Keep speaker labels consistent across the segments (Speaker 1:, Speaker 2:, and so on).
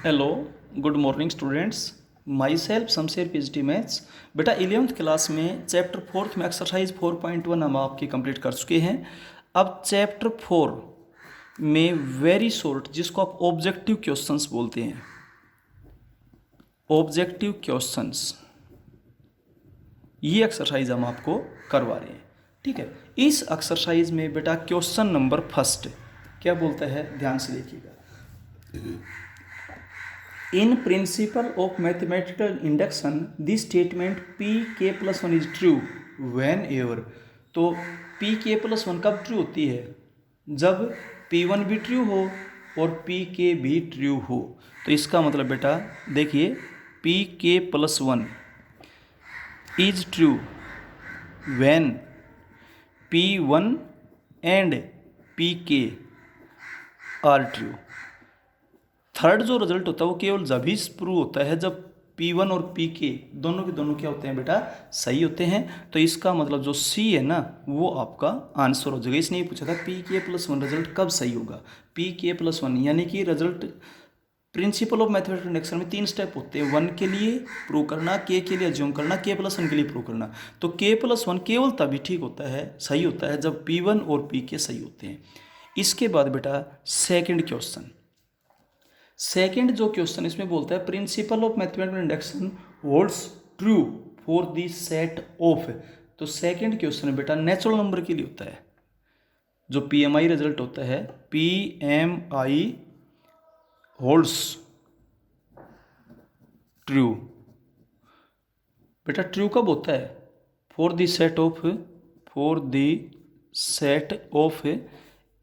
Speaker 1: Hello, good morning students. My self Shamsher PhD maths. बेटा 11th class में chapter 4 में exercise 4.1 हम आपकी कंप्लीट कर चुके हैं। अब चैप्टर 4 में वेरी शॉर्ट, जिसको आप ऑब्जेक्टिव क्वेश्चंस बोलते हैं, ऑब्जेक्टिव क्वेश्चंस, ये एक्सरसाइज हम आपको करवा रहे हैं। ठीक है, इस एक्सरसाइज में बेटा क्वेश्चन नंबर फर्स्ट क्या बोलता है, ध्यान से देखिएगा। In principle of mathematical induction, this statement p k plus 1 is true whenever। तो p k plus 1 कब ट्रू होती है? जब p1 भी ट्रू हो और p k भी ट्रू हो। तो इसका मतलब बेटा देखिए, p k plus 1 is true when p1 and p k are true। Third जो रिजल्ट होता है वो केवल जब ही प्रूव होता है जब P1 और Pk दोनों के दोनों क्या होते हैं बेटा, सही होते हैं। तो इसका मतलब जो C है ना, वो आपका आंसर हो जाएगा। इसने ये पूछा था Pk प्लस 1 रिजल्ट कब सही होगा। Pk प्लस 1 यानी कि result principle of mathematical induction में 3 स्टेप होते हैं। 1 के लिए प्रूव करना, k के लिए अज्यूम करना, k प्लस 1 के लिए प्रूव करना। तो k प्लस 1 केवल तभी ठीक होता है, सही होता है, जब P1 और Pk सही होते हैं। इसके बाद बेटा सेकेंड क्वेश्चन, सेकेंड जो क्वेश्चन इसमें बोलता है principle of mathematical induction holds true for the set of. तो सेकेंड क्वेश्चन बेटा नेचुरल नंबर के लिए होता है। जो PMI रिजल्ट होता है, PMI होल्ड्स ट्रू, बेटा ट्रू कब होता है? For the set of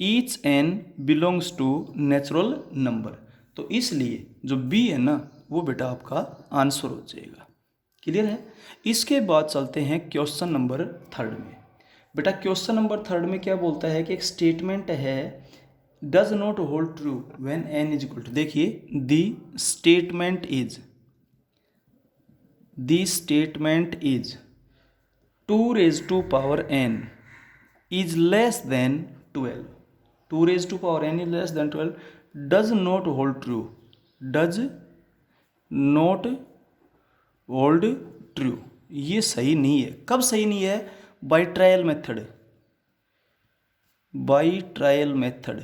Speaker 1: each n belongs to natural number. तो इसलिए जो बी है ना, वो बेटा आपका आंसर हो जाएगा। क्लियर है? इसके बाद चलते हैं क्वेश्चन नंबर थर्ड में। बेटा क्वेश्चन नंबर थर्ड में क्या बोलता है कि एक स्टेटमेंट है, does not hold true when n is equal to, देखिए the statement is 2 raised to power n is less than 12। 2 raised to power n is less than 12 does not hold true, does not hold true। ये सही नहीं है। कब सही नहीं है? By trial method, by trial method.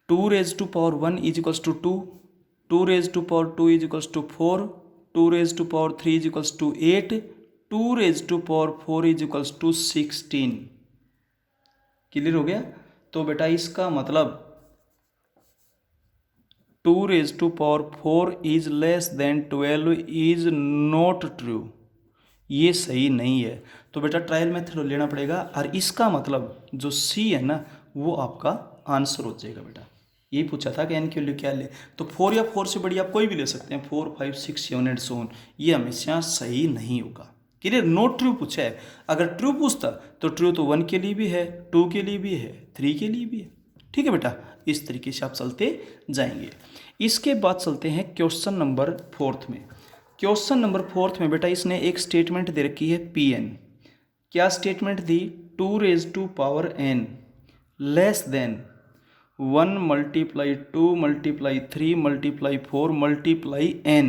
Speaker 1: 2 raised to power 1 is equals to 2, 2 raised to power 2 is equals to 4, 2 raised to power 3 is equals to 8, 2 raised to power 4 is equals to 16। Clear हो गया? तो बेटा इसका मतलब 2 raised to power 4 is less than 12 is not true, ये सही नहीं है। तो बेटा ट्रायल मेथड लेना पड़ेगा, और इसका मतलब जो सी है ना, वो आपका आंसर हो जाएगा। बेटा यही पूछा था कि एन की वैल्यू क्या ले, तो 4 या 4 से बड़ी आप कोई भी ले सकते हैं, 4 5 6 7 एंड सो ऑन। ये हमेशा सही नहीं होगा। क्लियर? नॉट ट्रू पूछा है। अगर ट्रू पूछता तो ट्रू तो 1 के लिए भी है, 2 के लिए भी है, 3 के लिए भी है। ठीक है बेटा, इस तरीके से आप चलते जाएंगे। इसके बाद चलते हैं क्वेश्चन नंबर फोर्थ में। क्वेश्चन नंबर फोर्थ में बेटा इसने एक स्टेटमेंट दे रखी है Pn। क्या statement the? 2 raised to power n less than 1 multiply 2 multiply 3 multiply 4 multiply n,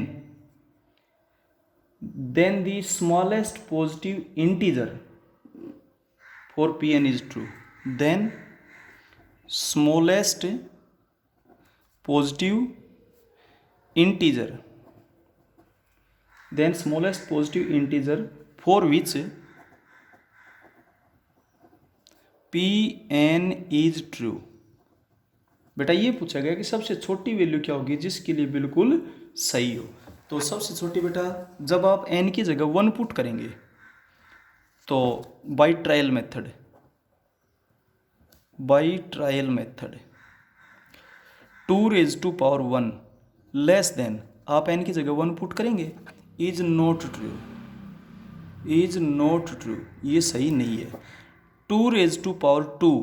Speaker 1: then the smallest positive integer for Pn is true, then smallest positive integer, then smallest positive integer for which Pn is true। बेटा ये पूछा गया कि सबसे छोटी value क्या होगी जिसके लिए बिल्कुल सही हो। तो सबसे छोटी बेटा जब आप n की जगह 1 पुट करेंगे तो by trial method, by trial method 2 raised to power 1 less than, आप n की जगह 1 पुट करेंगे, is not true, is not true, ये सही नहीं है। 2 raised to power 2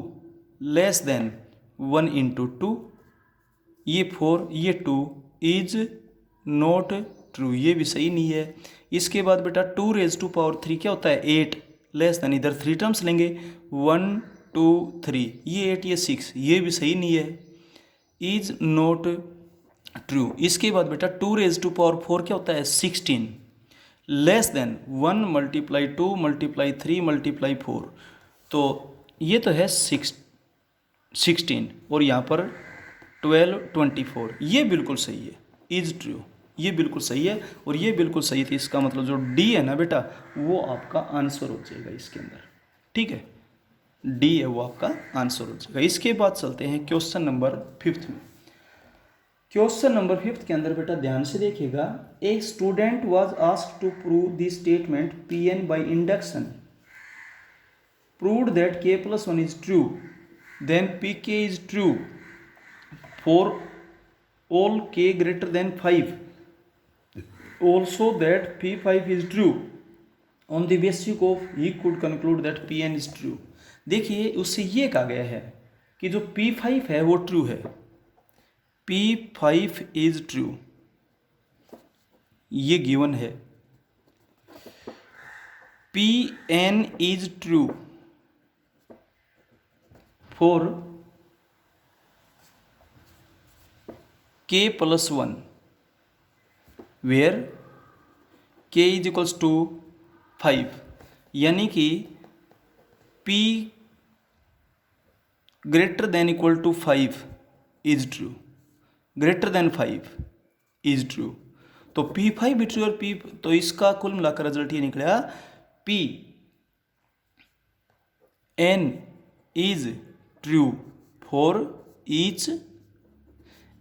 Speaker 1: less than 1 into 2, ये 4 ये 2 इज नॉट ट्रू, ये भी सही नहीं है। इसके बाद बेटा 2 raised to power 3 क्या होता है? 8 लेस देन, इधर 3 टर्म्स लेंगे, 1 2 3, ये 8 ये 6, ये भी सही नहीं है। Is not true. इसके बाद बेटा 2 raised to power 4 क्या होता है 16, लेस देन 1 × 2 × 3 × 4। तो ये तो है 16 और यहाँ पर 12 24, ये बिल्कुल सही है, इज ट्रू, ये बिल्कुल सही है और ये बिल्कुल सही थी। इसका मतलब जो डी है ना बेटा वो आपका आंसर हो जाएगा इसके अंदर, ठीक है, डी है वो आपका आंसर हो जाएगा। इसके बाद चलते हैं क्वेश्चन नंबर 5 में। क्वेश्चन नंबर 5 के अंदर बेटा ध्यान से देखिएगा, एक student was asked to prove the statement P N by induction, proved that k + 1 is true, then P K is true for all k greater than 5, also that p5 is true, on the basis of he could conclude that pn is true। देखिए उससे ये कहा गया है कि जो p5 है वो ट्रू है, p5 इज ट्रू, ये गिवन है। pn is true for k + 1 where k is equals to 5, यानी कि p greater than equal to 5 is true, greater than 5 is true. तो p5 भी ट्रू और p, तो इसका कुल मिलाकर रिजल्ट ये निकला p n is true for each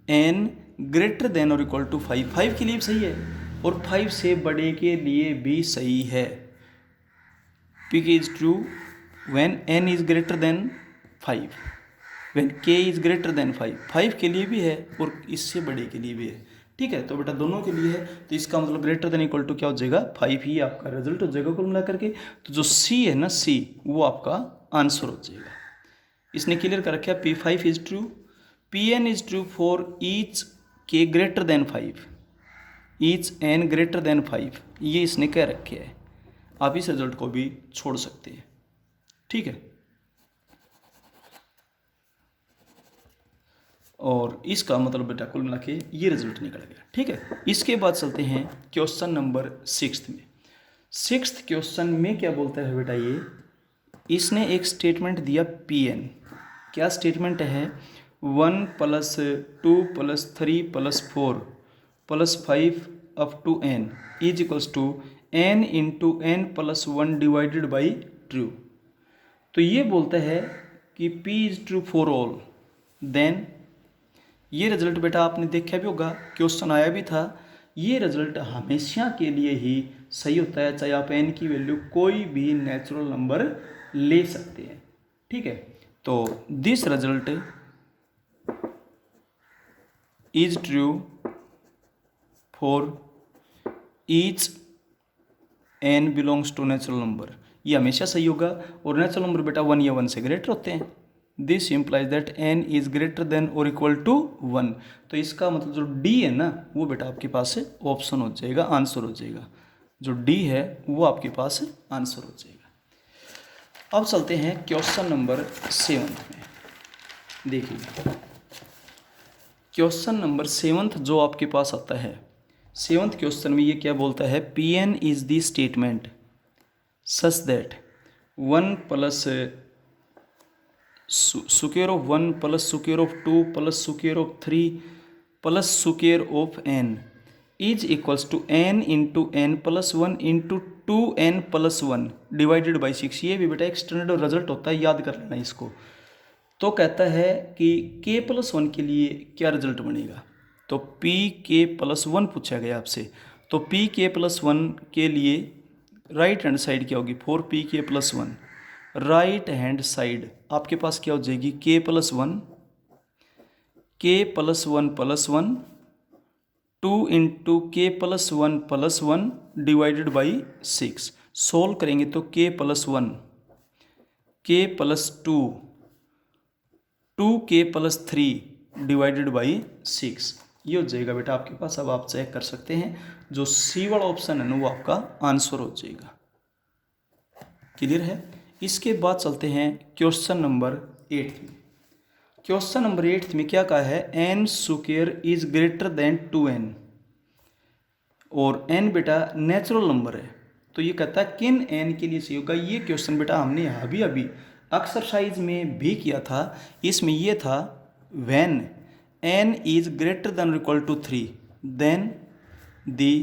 Speaker 1: n greater than और इक्वल टू 5, 5 के लिए भी सही है और 5 से बड़े के लिए भी सही है। p k is true when n is greater than 5, when k is greater than 5, 5 के लिए भी है और इससे बड़े के लिए भी है, ठीक है। तो बेटा दोनों के लिए है, तो इसका मतलब ग्रेटर देन इक्वल टू क्या हो जाएगा 5 ही आपका रिजल्ट हो जाएगा कुल मिला करके। तो जो c है ना c, वो आपका आंसर हो जाएगा। इसने क्लियर कर रखा है p5 is true, pn is true for each k greater than 5, each n greater than 5, ये इसने कह रखे है। आप इस रिजल्ट को भी छोड़ सकते हैं, ठीक है। और इसका मतलब बेटा कुल मिला के ये रिजल्ट निकल गया, ठीक है। इसके बाद चलते हैं क्वेश्चन नंबर 6 में। 6th क्वेश्चन में क्या बोलता है बेटा, ये इसने एक स्टेटमेंट दिया pn, क्या स्टेटमेंट है 1 + 2 + 3 + 4 + 5 up to n is equals to n × n + 1 divided by true. तो ये बोलता है कि p is true for all, then ये रिजल्ट बेटा आपने देखा भी होगा, क्वेश्चन आया भी था, ये रिजल्ट हमेशा के लिए ही सही होता है, चाहे आप n की वैल्यू कोई भी नेचुरल नंबर ले सकते हैं, ठीक है। तो this result is true for each n belongs to natural number, ये हमेशा सही होगा। और नेचुरल नंबर बेटा 1 या 1 से ग्रेटर होते हैं, this implies that n is greater then और इक्वल टू 1। तो इसका मतलब जो d है ना वो बेटा आपके पास ऑप्शन हो जाएगा, आंसर हो जाएगा। जो d है वो आपके पास आंसर हो जाएगा। अब चलते हैं क्वेश्चन नंबर 7 में। देखिए क्वेश्चन नंबर 7 जो आपके पास आता है, 7th क्वेश्चन में ये क्या बोलता है, pn is the statement such that 1 + square of 1 + square of 2 + square of 3 + square of n is equals to n × n + 1 × 2n + 1 divided by 6। ये भी बेटा एक स्टैंडर्ड रिजल्ट होता है, याद कर लेना इसको। तो कहता है कि k + 1 के लिए क्या रिजल्ट बनेगा, तो pk + 1 पूछा गया आपसे। तो pk + 1 के लिए राइट हैंड साइड क्या होगी 4pk + 1, राइट हैंड साइड आपके पास क्या हो जाएगी k + 1, k + 1 + 1 2 × k + 1 + 1 divided by 6। Solve करेंगे तो k + 1, k + 2, 2k + 3 divided by 6, ये हो जाएगा बेटा आपके पास। अब आप चेक कर सकते हैं, जो सी वाला ऑप्शन है ना वो आपका आंसर हो जाएगा। क्लियर है। इसके बाद चलते हैं क्वेश्चन नंबर 8 में। क्वेश्चन नंबर 8 में क्या कहा है, n square is greater than 2n, और n बेटा नेचुरल नंबर है, तो ये कहता है किन n के लिए सही होगा। ये क्वेश्चन बेटा हमने अभी अभी एक्सरसाइज में भी किया था। इसमें ये था when n is greater than equal to 3 then the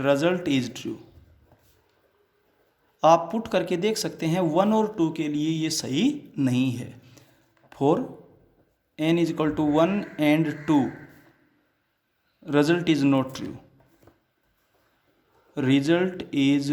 Speaker 1: result is true. आप पुट करके देख सकते हैं 1 और 2 के लिए ये सही नहीं है। For n is equal to 1 and 2 result is not true, result is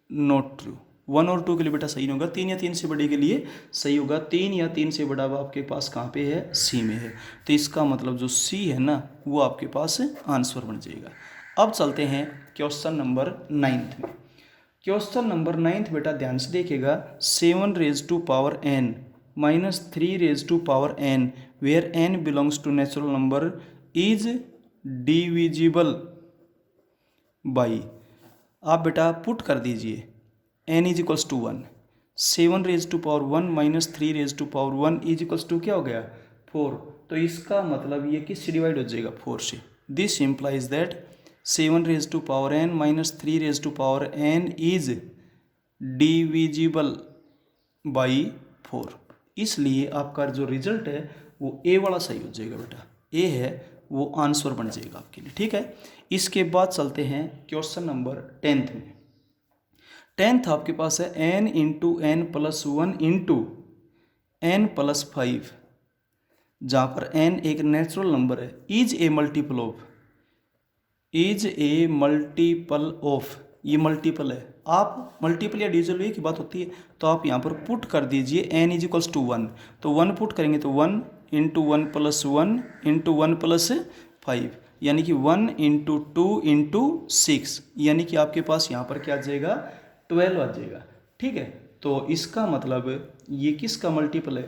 Speaker 1: not true. 1 और 2 के लिए बेटा सही नहीं होगा, 3 या 3 से बड़े के लिए सही होगा। 3 या 3 से बड़ा आपके पास कहाँ पे है, सी में है, तो इसका मतलब जो सी है ना वो आपके पास आंसर बन जाएगा। अब चलते हैं क्वेश्चन नंबर 9 में। क्वेश्चन नंबर 9 बेटा ध्यान से देखिएगा, 7 raise to power n minus 3 raise to power n where n belongs to natural number is divisible by. आप बेटा पुट कर दीजिए n is equals to 1, 7 raise to power 1 minus 3 raise to power 1 is equals to क्या हो गया 4। तो इसका मतलब ये किससे डिवाइड हो जाएगा, 4 से। This implies that 7 raise to power n minus 3 raise to power n is divisible by 4। इसलिए आपका जो रिजल्ट है वो ए वाला सही हो जाएगा बेटा, ए है वो आंसर बन जाएगा आपके लिए, ठीक है। इसके बाद चलते हैं क्वेश्चन नंबर 10 में। 10 आपके पास है n into n plus 1 into n plus 5, जहाँ पर n एक नेचुरल नंबर है, is a multiple of, is a multiple of, ये मल्टीपल है। आप मल्टीपल या डिविजिबल की बात होती है, तो आप यहाँ पर पुट कर दीजिए n इज इक्वल्स टू 1, तो 1 पुट करेंगे तो 1 इंटू 1 प्लस 1 इंटू 1 प्लस 5, यानी कि 1 इंटू 2 इंटू 6, यानी कि आपके पास यहाँ पर क्या आ जाएगा 12 आ जाएगा, ठीक है। तो इसका मतलब ये किसका मल्टीपल है,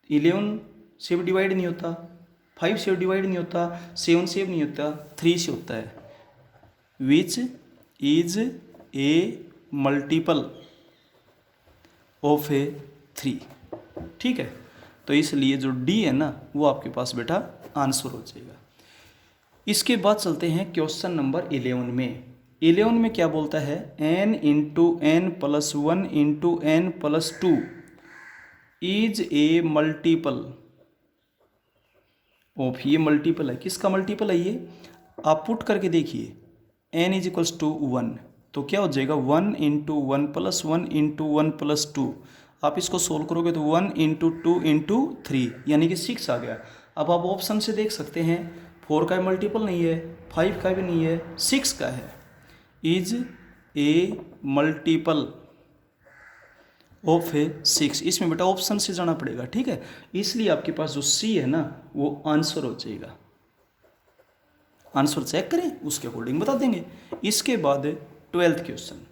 Speaker 1: 11 से भी डिवाइड नहीं होता, 5 से डिवाइड नहीं होता, 7 से भी नहीं होता, 3 से होता है, which is a multiple of a 3, ठीक है। तो इसलिए जो डी है ना वो आपके पास बेटा आंसर हो जाएगा। इसके बाद चलते हैं क्वेश्चन नंबर 11 में। 11 में क्या बोलता है, n into n plus 1 into n plus 2 is a multiple of, ये मल्टीपल है, किसका मल्टीपल है ये, आप पुट करके देखिए n इज इक्वल्स टू 1, तो क्या हो जाएगा 1 इंटू 1 प्लस 1 इंटू 1 प्लस 2, आप इसको सोल्व करोगे तो 1 इंटू 2 इंटू 3 यानी कि 6 आ गया। अब आप ऑप्शन से देख सकते हैं 4 का मल्टीपल नहीं है, 5 का भी नहीं है, 6 का है, इज ए मल्टीपल ऑफ 6। इसमें बेटा ऑप्शन से जाना पड़ेगा, ठीक है। इसलिए आपके पास जो सी है ना वो आंसर हो जाएगा। आंसर चेक करें उसके अकॉर्डिंग बता देंगे। इसके बाद 12th क्वेश्चन।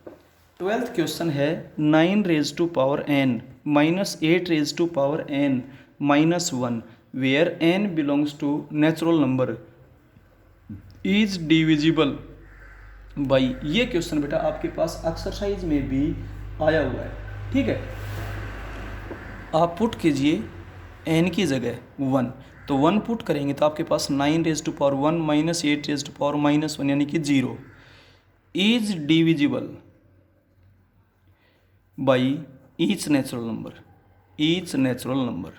Speaker 1: 12th क्वेश्चन है 9 raise to power n minus 8 raise to power n minus 1 where n belongs to natural number is divisible by. ये क्वेश्चन बेटा आपके पास एक्सरसाइज में भी आया हुआ है, ठीक है। आप पुट कीजिए n की जगह 1, तो 1 पुट करेंगे तो आपके पास 9 raise to power 1 minus 8 raise to power minus 1 यानी कि 0 is divisible by each natural number, each natural number.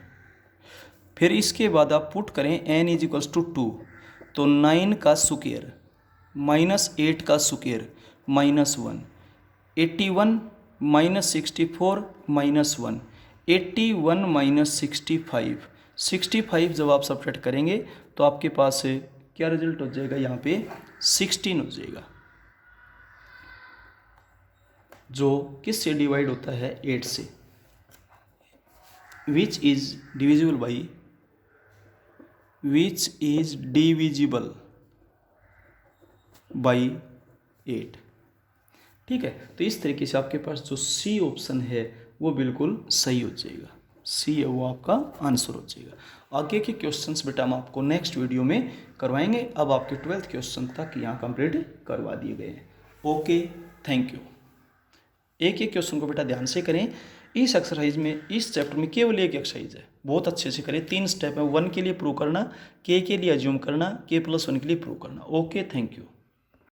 Speaker 1: फिर इसके बाद आप पुट करें n इज इक्वल्स टू 2, तो 9 का स्क्वायर माइनस 8 का square minus 1, 81 minus 64 minus 1, 81 minus 65, 65 जब आप सब्ट्रैक्ट करेंगे तो आपके पास क्या रिजल्ट हो जाएगा, यहाँ पे 16 हो जाएगा, जो किस से डिवाइड होता है 8 से, which is divisible by, which is divisible by 8, ठीक है। तो इस तरीके से आपके पास जो सी ऑप्शन है वो बिल्कुल सही हो जाएगा, सी है वो आपका आंसर हो जाएगा। आगे के क्वेश्चंस बेटा हम आपको नेक्स्ट वीडियो में करवाएंगे। अब आपके 12th क्वेश्चन तक यहाँ कंप्लीट करवा दिए गए हैं। Okay, thank you. एक एक क्वेश्चन को बेटा ध्यान से करें। इस एक्सरसाइज में, इस चैप्टर में केवल एक एक्सरसाइज है, बहुत अच्छे से करें। 3 स्टेप है, 1 के लिए प्रूव करना, के लिए अज्यूम करना, K+1 के लिए प्रूव करना। Okay, thank you.